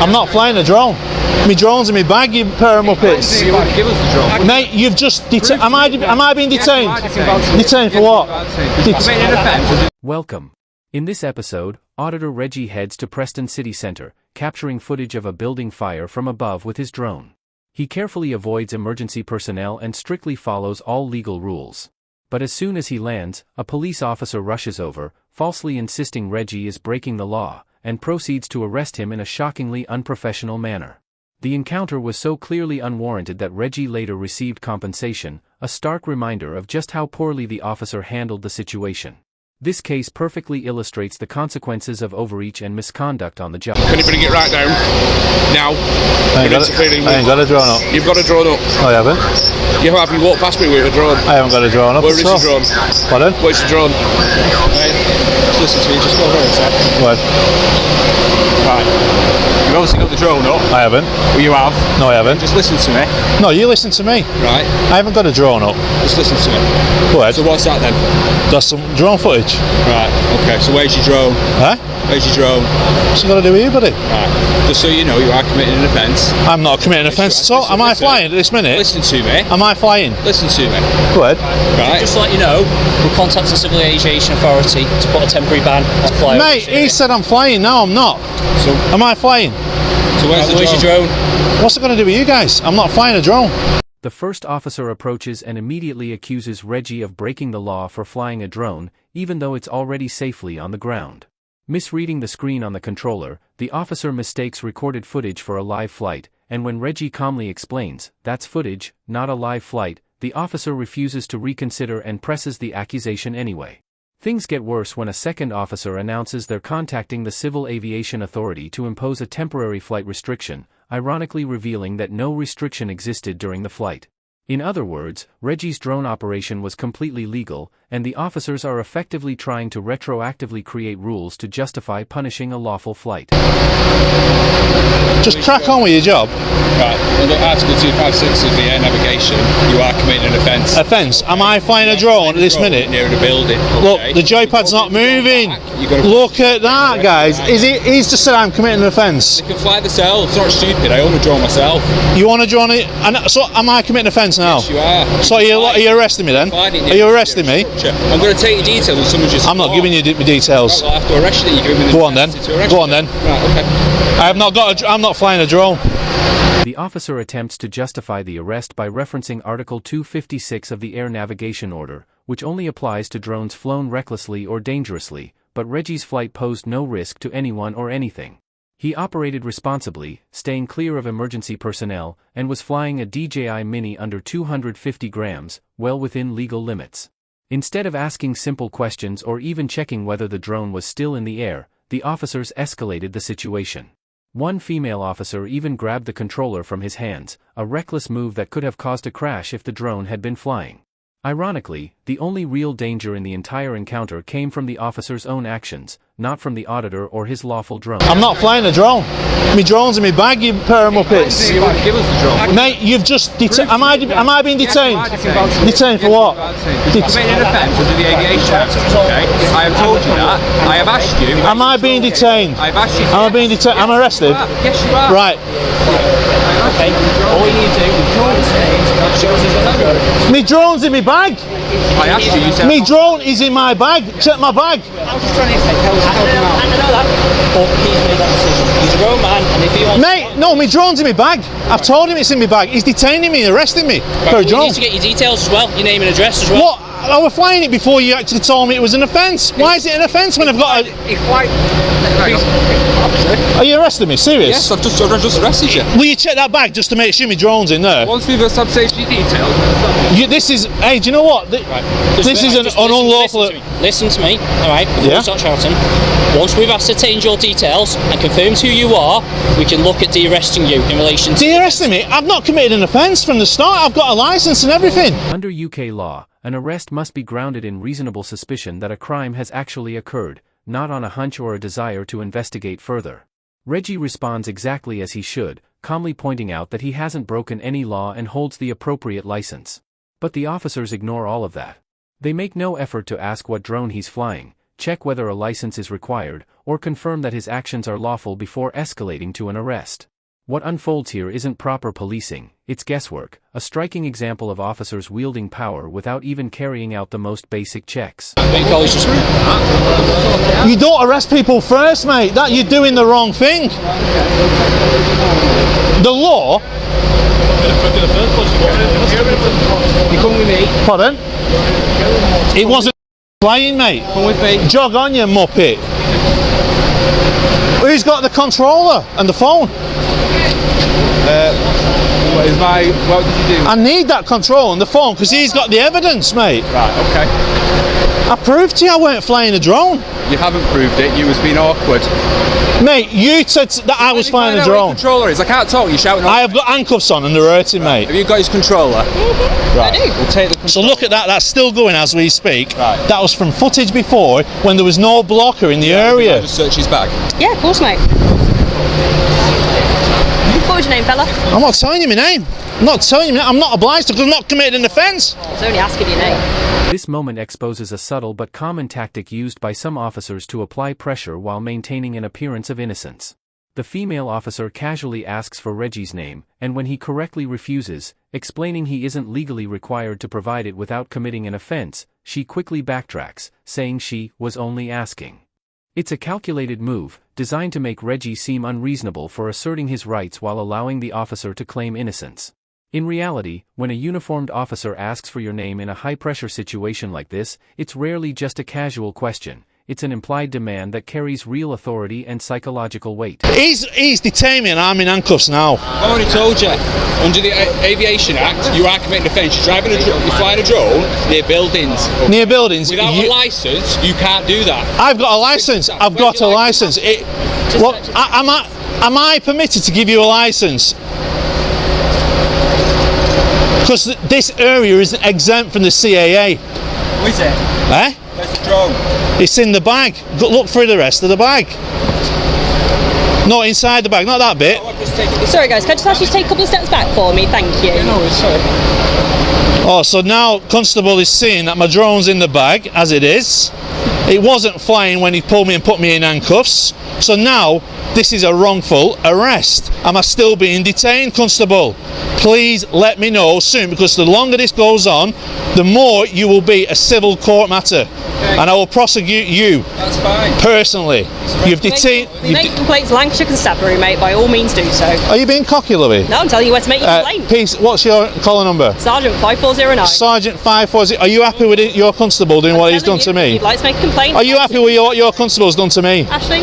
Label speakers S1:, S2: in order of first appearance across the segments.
S1: I'm not flying a drone. My drone's in my bag, you pair of muppets.
S2: You want to give us the drone?
S1: Mate, you've just am I being detained? Detained for what?
S3: Welcome. In this episode, Auditor Reggie heads to Preston City Centre, capturing footage of a building fire from above with his drone. He carefully avoids emergency personnel and strictly follows all legal rules. But as soon as he lands, a police officer rushes over, falsely insisting Reggie is breaking the law, and proceeds to arrest him in a shockingly unprofessional manner. The encounter was so clearly unwarranted that Reggie later received compensation, a stark reminder of just how poorly the officer handled the situation. This case perfectly illustrates the consequences of overreach and misconduct on the job.
S2: Can you bring it right down? Now.
S1: I ain't got a drone up.
S2: You've got a drone up.
S1: I haven't.
S2: You have. You walked past me with a drone.
S1: I haven't got a drone up.
S2: Where is your drone?
S1: Pardon?
S2: Where's your drone? Right. Just listen to me. Just go over a sec.
S1: What?
S2: Right. You've obviously got the drone up.
S1: I haven't.
S2: Well, you have.
S1: No, I haven't.
S2: Just listen to me.
S1: No, you listen to me.
S2: Right.
S1: I haven't got a drone up.
S2: Just listen to me.
S1: Go ahead.
S2: So what's that then?
S1: That's some drone footage.
S2: Right. Okay. So where's your drone?
S1: Huh?
S2: Where's your drone?
S1: What's it got to do with you, buddy?
S2: Right. Just so you know, you are committing an offence.
S1: I'm not committing an offence at all. Am I flying at this minute?
S2: Listen to me.
S1: Am I flying?
S2: Listen to me.
S1: Go ahead.
S2: Right.
S4: Just to let you know, we're contacting Civil Aviation Authority to put a temporary ban on flyovers.
S1: Mate, he said I'm flying. No, I'm not.
S2: So,
S1: Am I flying?
S2: so where's
S4: Where's
S2: the
S4: your drone?
S1: What's it going to do with you guys? I'm not flying a drone.
S3: The first officer approaches and immediately accuses Reggie of breaking the law for flying a drone, even though it's already safely on the ground. Misreading the screen on the controller, the officer mistakes recorded footage for a live flight, and when Reggie calmly explains, "That's footage, not a live flight," the officer refuses to reconsider and presses the accusation anyway. Things get worse when a second officer announces they're contacting the Civil Aviation Authority to impose a temporary flight restriction, ironically revealing that no restriction existed during the flight. In other words, Reggie's drone operation was completely legal, and the officers are effectively trying to retroactively create rules to justify punishing a lawful flight.
S1: Just crack on with your job.
S2: Right. Under Article 256 of the air navigation, you are committing an offence.
S1: Offence? Am I flying a drone at this minute?
S2: Near the building.
S1: Look,
S2: Okay.
S1: the joypad's not moving.
S2: You've got to
S1: Look at that, guys. He's just said I'm committing an offence.
S2: They can fly themselves. It's not stupid. I own a drone myself.
S1: You want to drone it? So am I committing an offence now?
S2: Yes, you are.
S1: So are you arresting me then? Are you arresting me?
S2: I'm going to take your details and someone just.
S1: I'm not giving you the details.
S2: Right, well, I have to arrest you. You're giving me the
S1: Go on then. Go on then.
S2: Right. Okay.
S1: I'm not flying a drone.
S3: The officer attempts to justify the arrest by referencing Article 256 of the Air Navigation Order, which only applies to drones flown recklessly or dangerously, but Reggie's flight posed no risk to anyone or anything. He operated responsibly, staying clear of emergency personnel, and was flying a DJI Mini under 250 grams, well within legal limits. Instead of asking simple questions or even checking whether the drone was still in the air, the officers escalated the situation. One female officer even grabbed the controller from his hands, a reckless move that could have caused a crash if the drone had been flying. Ironically, the only real danger in the entire encounter came from the officer's own actions, not from the auditor or his lawful drone.
S1: I'm not flying a drone. My drone's in my bag, you pair of muppets.
S2: You want to give us the drone?
S1: Mate, you've just am I being detained? Detained for what?
S2: Committing an offence under the Aviation Act. Okay. I have told you that. I have asked you.
S1: Am I being detained?
S2: I've asked you.
S1: Am I being detained? I'm arrested?
S2: Yes, you are.
S1: Right.
S4: Okay, all you need to do is show us his drone.
S1: My drone's in my bag.
S2: I asked you. You said.
S1: My drone is in my bag. Check my bag.
S4: I'm just trying to help I know that. But he's made that decision. He's a grown man, and if he wants.
S1: Mate, no, my drone's in my bag. I've told him it's in my bag. He's detaining me, arresting me for a
S4: You
S1: drone.
S4: need to get your details as well, your name and address as well.
S1: What? I was flying it before you actually told me it was an offence. Why is it an offence when I've got a... Are you arresting me? Serious?
S2: Yes, I've just arrested you.
S1: Will you check that bag just to make sure my drone's in there?
S2: Once we've established your details.
S1: This is... Hey, do you know what? This is an unlawful...
S4: Listen to me, alright?
S1: Yeah.
S4: Start shouting. Once we've ascertained your details and confirmed who you are, we can look at de-arresting you in relation to...
S1: De-arresting me? I've not committed an offence from the start. I've got a licence and everything.
S3: Under UK law, an arrest must be grounded in reasonable suspicion that a crime has actually occurred, not on a hunch or a desire to investigate further. Reggie responds exactly as he should, calmly pointing out that he hasn't broken any law and holds the appropriate license. But the officers ignore all of that. They make no effort to ask what drone he's flying, check whether a license is required, or confirm that his actions are lawful before escalating to an arrest. What unfolds here isn't proper policing, it's guesswork, a striking example of officers wielding power without even carrying out the most basic checks.
S1: You don't arrest people first, mate. That you're doing the wrong thing. The law.
S2: You come with me.
S1: Pardon? It wasn't playing, mate.
S2: Come with me.
S1: Jog on, you muppet. Who's got the controller and the phone?
S2: What did you do?
S1: I need that control and the phone because he's got the evidence, mate.
S2: Right, okay.
S1: I proved to you I weren't flying a drone.
S2: You haven't proved it, you was being awkward.
S1: Mate, you said that I was flying a drone.
S2: Controller is. I can't talk, you're shouting.
S1: I have got handcuffs on and they're hurting, mate.
S2: Have you got his controller? Right.
S4: I do.
S2: We'll take the controller.
S1: So look at that, that's still going as we speak.
S2: Right.
S1: That was from footage before when there was no blocker in the area.
S2: Just search his bag.
S4: Yeah, of course, mate. What was your name, fella?
S1: I'm not telling you my name. I'm not telling you my name. I'm not obliged to because I'm not committed an offence.
S4: I was only asking your name.
S3: This moment exposes a subtle but common tactic used by some officers to apply pressure while maintaining an appearance of innocence. The female officer casually asks for Reggie's name, and when he correctly refuses, explaining he isn't legally required to provide it without committing an offence, she quickly backtracks, saying she was only asking. It's a calculated move, designed to make Reggie seem unreasonable for asserting his rights while allowing the officer to claim innocence. In reality, when a uniformed officer asks for your name in a high-pressure situation like this, it's rarely just a casual question. It's an implied demand that carries real authority and psychological weight.
S1: He's detained me and I'm in handcuffs now.
S2: I've already told you, under the Aviation Act, you are committing offence. You're flying a drone near buildings.
S1: Near buildings.
S2: Without a licence, you can't do that.
S1: I've got a licence. I've got a licence. Am I permitted to give you a licence? Because this area is exempt from the CAA.
S2: Where is it?
S1: Eh?
S2: Where's the drone?
S1: It's in the bag. Look through the rest of the bag. Not inside the bag, not that bit.
S4: Sorry guys, can I just ask you to take a couple of steps back for me? Thank you.
S2: No, it's sorry.
S1: Oh, so now Constable is seeing that my drone's in the bag, as it is. It wasn't flying when he pulled me and put me in handcuffs. So now, this is a wrongful arrest. Am I still being detained, Constable? Please let me know soon, because the longer this goes on, the more you will be a civil court matter. Okay. And I will prosecute you.
S2: That's fine.
S1: Personally. You've detained...
S4: We make complaints Lancashire Constabulary, mate, by all means do so.
S1: Are you being cocky, Louis?
S4: No, I'm telling you where to make your complaint.
S1: Peace, what's your collar number?
S4: Sergeant 5409.
S1: Sergeant 540. Are you happy with your constable doing what he's done to me?
S4: If you'd like to make a complaint...
S1: Are you happy with what your constable's done to me?
S4: Ashley?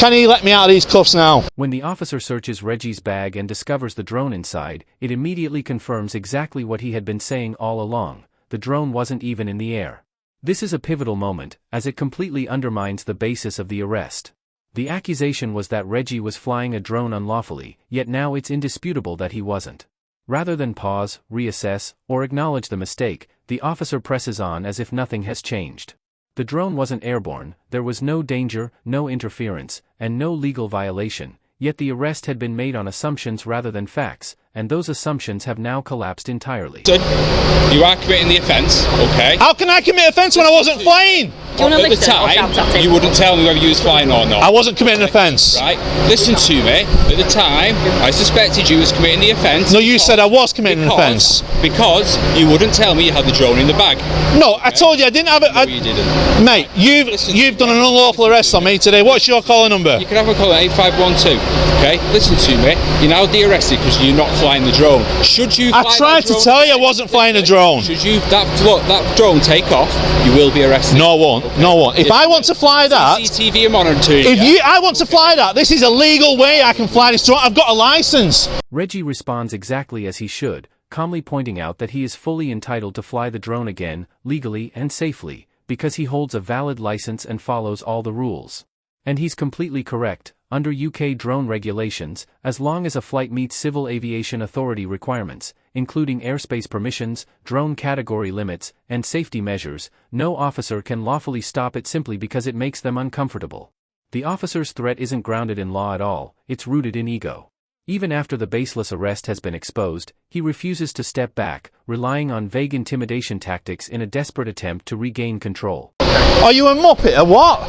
S1: Can he let me out of these cuffs now?
S3: When the officer searches Reggie's bag and discovers the drone inside, it immediately confirms exactly what he had been saying all along. The drone wasn't even in the air. This is a pivotal moment, as it completely undermines the basis of the arrest. The accusation was that Reggie was flying a drone unlawfully, yet now it's indisputable that he wasn't. Rather than pause, reassess, or acknowledge the mistake, the officer presses on as if nothing has changed. The drone wasn't airborne, there was no danger, no interference, and no legal violation, yet the arrest had been made on assumptions rather than facts, and those assumptions have now collapsed entirely.
S2: You are committing the offence, okay?
S1: How can I commit offence when I wasn't flying?
S2: At the time, you wouldn't tell me whether you was flying or not.
S1: I wasn't committing an offence.
S2: Right, listen to me. At the time, I suspected you was committing the offence.
S1: No, you said I was committing an offence.
S2: Because you wouldn't tell me you had the drone in the bag.
S1: No, I told you I didn't have it.
S2: No, you didn't.
S1: Mate, you've done an unlawful arrest on me today. What's your collar number?
S2: You can have a call at 8512. Okay, listen to me. You're now de-arrested because you're not flying the drone. Should you?
S1: I tried to tell you I wasn't flying a drone.
S2: Should you that drone take off, you will be arrested.
S1: No, I won't. Okay. No, I won't. If I want to fly that,
S2: CCTV are monitoring.
S1: I want to fly that. This is a legal way I can fly this drone. I've got a license.
S3: Reggie responds exactly as he should, calmly pointing out that he is fully entitled to fly the drone again, legally and safely, because he holds a valid license and follows all the rules. And he's completely correct. Under UK drone regulations, as long as a flight meets Civil Aviation Authority requirements, including airspace permissions, drone category limits, and safety measures, no officer can lawfully stop it simply because it makes them uncomfortable. The officer's threat isn't grounded in law at all, it's rooted in ego. Even after the baseless arrest has been exposed, he refuses to step back, relying on vague intimidation tactics in a desperate attempt to regain control.
S1: Are you a muppet or what?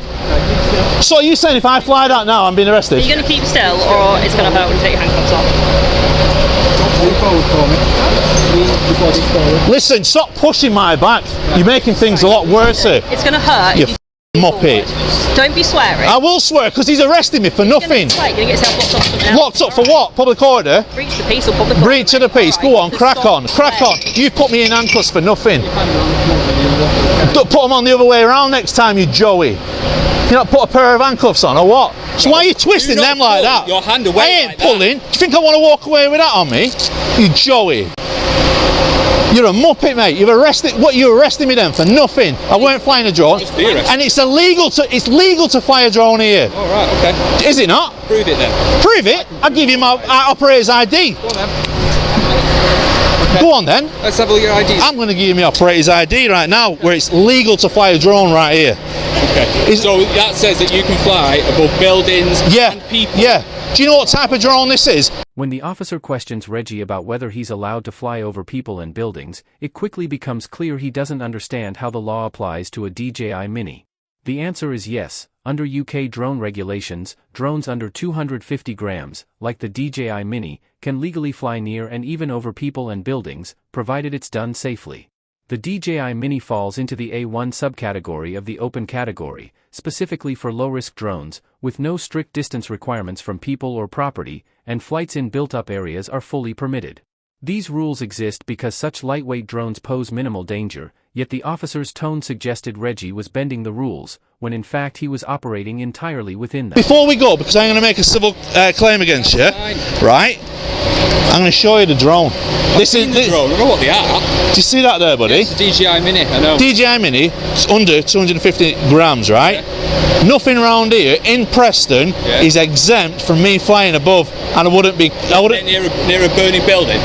S1: So are you saying if I fly that now I'm being arrested?
S5: Are you going to keep still or it's going to hurt when you take your handcuffs off?
S1: Listen, stop pushing my back. You're making things a lot worse here.
S5: It's going to hurt.
S1: You muppet.
S5: Don't be swearing.
S1: I will swear because he's arresting me for nothing.
S5: You're going to get yourself locked up for something else.
S1: Locked up for what? Public order?
S5: Breach the peace or public order.
S1: Breach of the peace. Go on, crack on, crack on. You've put me in handcuffs for nothing. Don't put them on the other way around next time, you Joey. You not put a pair of handcuffs on or what? So why are you twisting them like that?
S2: Your hand away.
S1: I ain't
S2: like
S1: pulling. Do you think I want to walk away with that on me? You Joey. You're a muppet, mate. You've arrested. What? You arrested me then for nothing. I weren't flying a drone, and it's illegal to. It's legal to fly a drone here.
S2: All right. Okay.
S1: Is it not?
S2: Prove it then.
S1: Prove it. I'll give you my operator's ID.
S2: Go on then. Okay.
S1: Go on then.
S2: Let's have a look at your ID.
S1: I'm going to give you my operator's ID right now, where it's legal to fly a drone right here.
S2: Okay. So that says that you can fly above buildings and people.
S1: Yeah. Do you know what type of drone this is?
S3: When the officer questions Reggie about whether he's allowed to fly over people and buildings, it quickly becomes clear he doesn't understand how the law applies to a DJI Mini. The answer is yes. Under UK drone regulations, drones under 250 grams, like the DJI Mini, can legally fly near and even over people and buildings, provided it's done safely. The DJI Mini falls into the A1 subcategory of the open category, specifically for low-risk drones, with no strict distance requirements from people or property, and flights in built-up areas are fully permitted. These rules exist because such lightweight drones pose minimal danger, yet the officer's tone suggested Reggie was bending the rules, when in fact he was operating entirely within them.
S1: Before we go, because I'm going to make a civil claim against you, right? I'm going to show you the drone. This is
S2: the drone. I know what they are.
S1: Do you see that there, buddy?
S2: It's the DJI Mini. I know.
S1: DJI Mini, it's under 250 grams, right? Yeah. Nothing around here in Preston is exempt from me flying above, and I wouldn't be. I wouldn't
S2: near a burning building.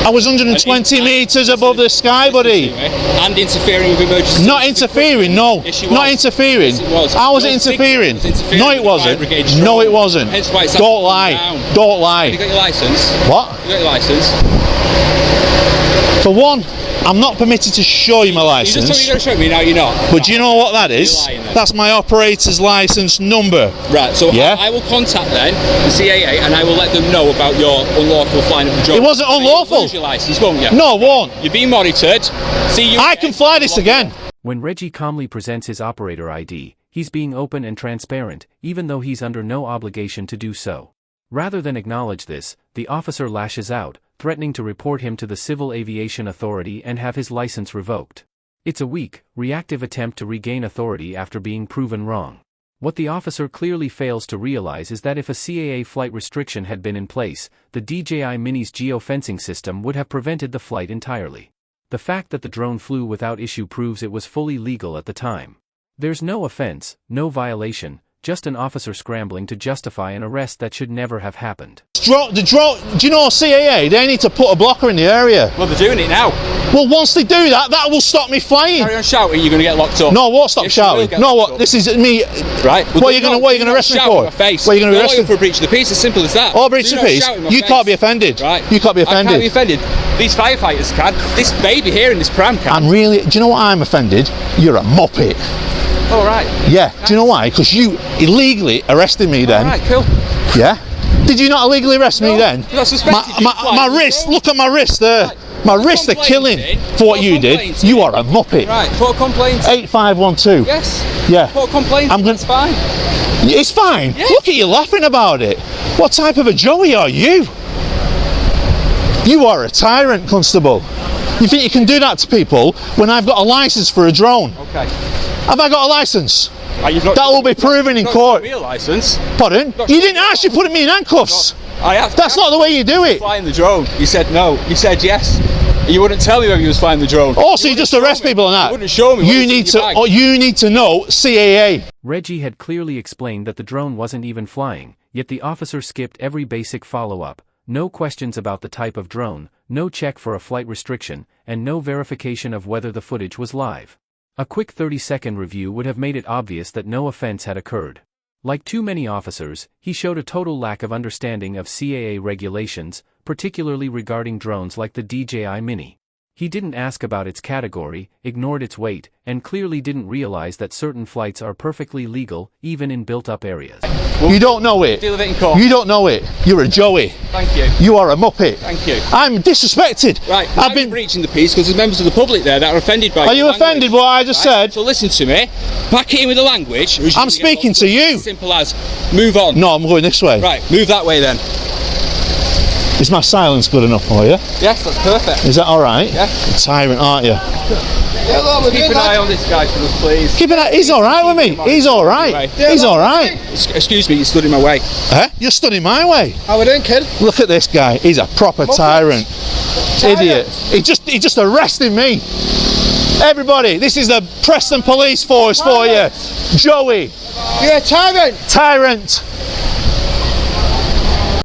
S1: I was 120 metres above the sky, buddy.
S2: And interfering with emergency.
S1: Not interfering, no.
S2: Yes, you
S1: not
S2: was.
S1: interfering.
S2: Yes, it was.
S1: I wasn't interfering. No, it wasn't. No, it wasn't.
S2: Hence why it's
S1: Don't lie.
S2: down.
S1: Don't lie.
S2: Have you got your licence?
S1: What?
S2: You got your licence?
S1: For one, I'm not permitted to show you my
S2: You just told me
S1: licence.
S2: you're going to show me, now you're not.
S1: But do you know what that is?
S2: You're lying then.
S1: That's my operator's licence number.
S2: Right, so
S1: Yeah.
S2: I will contact then the CAA and I will let them know about your unlawful flying of the drone.
S1: It wasn't unlawful.
S2: You'll lose your licence, won't you?
S1: No, I won't.
S2: You're being monitored. See you.
S1: I can fly this again.
S3: When Reggie calmly presents his operator ID, he's being open and transparent, even though he's under no obligation to do so. Rather than acknowledge this, the officer lashes out, threatening to report him to the Civil Aviation Authority and have his license revoked. It's a weak, reactive attempt to regain authority after being proven wrong. What the officer clearly fails to realize is that if a CAA flight restriction had been in place, the DJI Mini's geofencing system would have prevented the flight entirely. The fact that the drone flew without issue proves it was fully legal at the time. There's no offense, no violation, just an officer scrambling to justify an arrest that should never have happened.
S1: The drone, do you know CAA? They need to put a blocker in the area.
S2: Well, they're doing it now.
S1: Well, once they do that, that will stop me flying.
S2: Carry on shouting, you're going to get locked up.
S1: No, I won't stop
S2: Yes, you will
S1: shouting.
S2: get
S1: No,
S2: locked
S1: what?
S2: up.
S1: This is me.
S2: Right. Well,
S1: What are you going to arrest me
S2: shout
S1: for?
S2: in my face.
S1: What are you going to
S2: You're
S1: arrest me
S2: for a breach of the peace? As simple as that.
S1: Oh, breach
S2: Do
S1: of
S2: not
S1: peace.
S2: shout in my
S1: You
S2: face.
S1: can't be offended.
S2: Right.
S1: You can't be offended.
S2: I can't be offended. These firefighters can. This baby here in this pram can.
S1: I'm really. Do you know what I'm offended? You're a muppet.
S2: All right.
S1: Yeah. Do you know why? Because you illegally arrested me then.
S2: All right. Cool.
S1: Yeah. Did you not illegally arrest me then?
S2: I suspected you
S1: My
S2: flying
S1: wrist.
S2: the drone.
S1: Look at my wrist there. My wrists are killing for what you did. You are a muppet.
S2: Right. Put a complaint.
S1: 8512.
S2: Yes.
S1: Yeah.
S2: Put a complaint.
S1: I'm gonna-
S2: That's fine.
S1: It's fine.
S2: Yeah.
S1: Look at you laughing about it. What type of a Joey are you? You are a tyrant, Constable. You think you can do that to people when I've got a licence for a drone?
S2: Okay.
S1: Have I got a licence?
S2: You've not
S1: That will be proven in court.
S2: Real license.
S1: Pardon?
S2: Not
S1: You didn't actually put me in handcuffs.
S2: I have.
S1: That's not the way you do it.
S2: Flying the drone. You said no. You said yes. You wouldn't tell me whether you was flying the drone.
S1: Also, you just arrest people and that.
S2: You wouldn't show me.
S1: You need to. Oh, you need to know CAA.
S3: Reggie had clearly explained that the drone wasn't even flying, yet the officer skipped every basic follow-up. No questions about the type of drone, no check for a flight restriction, and no verification of whether the footage was live. A quick 30-second review would have made it obvious that no offense had occurred. Like too many officers, he showed a total lack of understanding of CAA regulations, particularly regarding drones like the DJI Mini. He didn't ask about its category, ignored its weight, and clearly didn't realize that certain flights are perfectly legal, even in built-up areas.
S1: You don't know it.
S2: Deal with it in court.
S1: You don't know it. You're a Joey.
S2: Thank you.
S1: You are a muppet.
S2: Thank you.
S1: I'm disrespected.
S2: Right,
S1: I've been
S2: breaching the peace because there's members of the public there that are offended by
S1: Are you
S2: language.
S1: offended by what I just said?
S2: So listen to me. Back it in with the language.
S1: I'm speaking to you.
S2: Simple as. Move on.
S1: No, I'm going this way.
S2: Right, move that way then.
S1: Is my silence good enough for you?
S2: Yes, that's perfect.
S1: Is that alright?
S2: Yeah.
S1: A tyrant, aren't you?
S2: Keep an eye on this guy for us, please.
S1: Keep an eye. He's alright with me. He's alright. He's alright.
S2: Excuse me, you stood in my way.
S1: Eh? You're stood in my way.
S2: How we doing, kid?
S1: Look at this guy. He's a proper tyrant. Idiot. He just arrested me. Everybody, this is the Preston Police Force for you. Joey.
S2: You're a tyrant.
S1: Tyrant.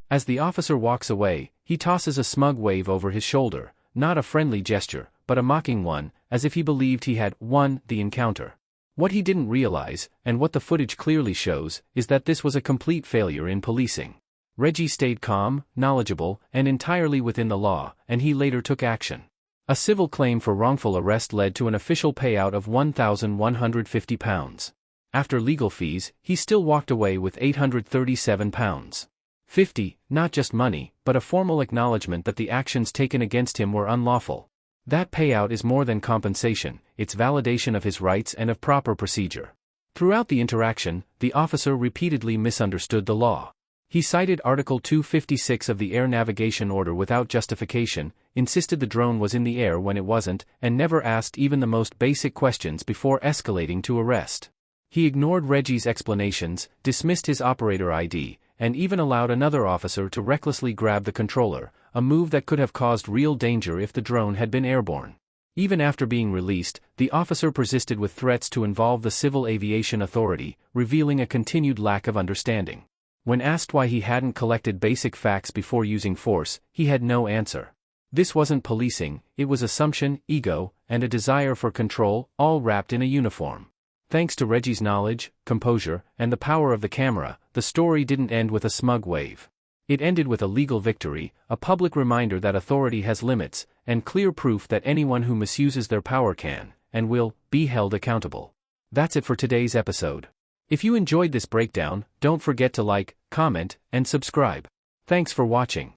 S3: As the officer walks away, he tosses a smug wave over his shoulder, not a friendly gesture, but a mocking one, as if he believed he had won the encounter. What he didn't realize, and what the footage clearly shows, is that this was a complete failure in policing. Reggie stayed calm, knowledgeable, and entirely within the law, and he later took action. A civil claim for wrongful arrest led to an official payout of £1,150. After legal fees, he still walked away with £837. 50, not just money, but a formal acknowledgement that the actions taken against him were unlawful. That payout is more than compensation, it's validation of his rights and of proper procedure. Throughout the interaction, the officer repeatedly misunderstood the law. He cited Article 256 of the Air Navigation Order without justification, insisted the drone was in the air when it wasn't, and never asked even the most basic questions before escalating to arrest. He ignored Reggie's explanations, dismissed his operator ID, and even allowed another officer to recklessly grab the controller, a move that could have caused real danger if the drone had been airborne. Even after being released, the officer persisted with threats to involve the Civil Aviation Authority, revealing a continued lack of understanding. When asked why he hadn't collected basic facts before using force, he had no answer. This wasn't policing, it was assumption, ego, and a desire for control, all wrapped in a uniform. Thanks to Reggie's knowledge, composure, and the power of the camera, the story didn't end with a smug wave. It ended with a legal victory, a public reminder that authority has limits, and clear proof that anyone who misuses their power can, and will, be held accountable. That's it for today's episode. If you enjoyed this breakdown, don't forget to like, comment, and subscribe. Thanks for watching.